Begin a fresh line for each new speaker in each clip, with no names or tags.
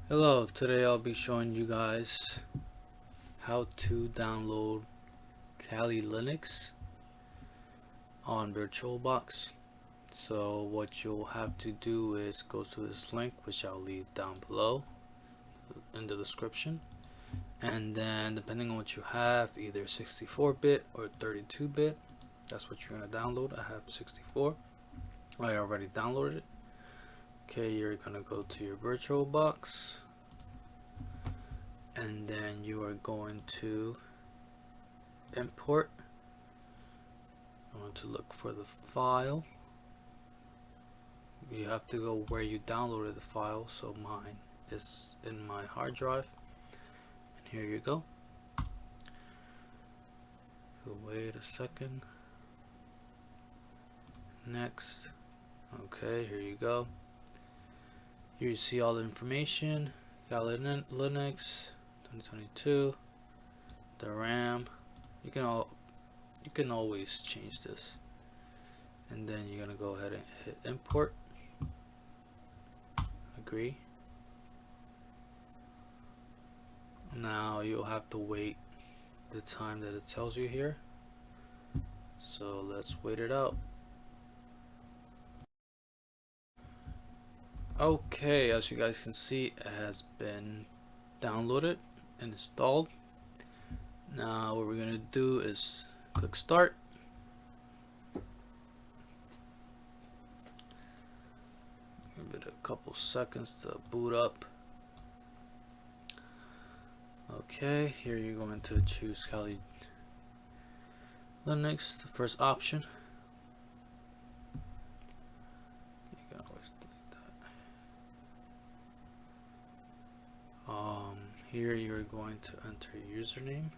Hello, today I'll be showing you guys how to download Kali Linux on VirtualBox. So what you'll have to do is go to this link, which I'll leave down below in the description, and then depending on what you have, either 64-bit or 32-bit, that's what you're going to download. I have 64. I already downloaded it. Okay, you're going to go to your VirtualBox, and then you are going to import. I want to look for the file. You have to go where you downloaded the file, so mine is in my hard drive, and here you go. So wait a second. Next. Okay, here you go. Here you see all the information. Kali Linux 2022, the RAM. You can always change this, and then you're gonna go ahead and hit import. Agree. Now you'll have to wait the time that it tells you here, so let's wait it out. Okay, as you guys can see, it has been downloaded and installed. Now what we're gonna do is click start. Give it a couple seconds to boot up. Okay, here you're going to choose Kali Linux, the first option. You can always delete that. Here you're going to enter your username.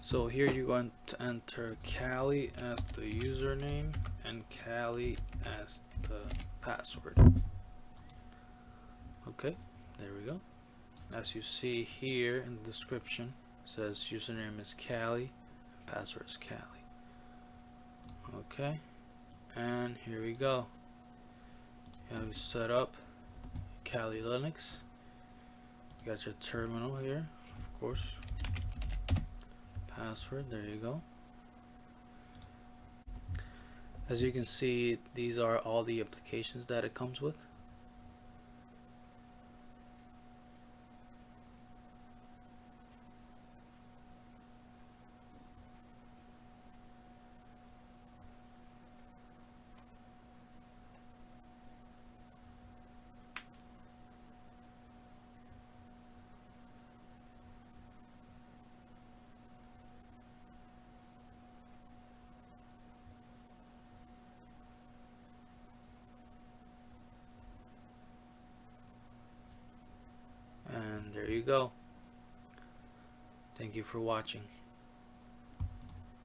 So here you're going to enter Kali as the username and Kali as the password. Okay, there we go. As you see here in the description, it says username is Kali, password is Kali. Okay, and here we go. You have set up Kali Linux. You got your terminal here, of course. Password, there you go. As you can see, these are all the applications that it comes with. And there you go. Thank you for watching.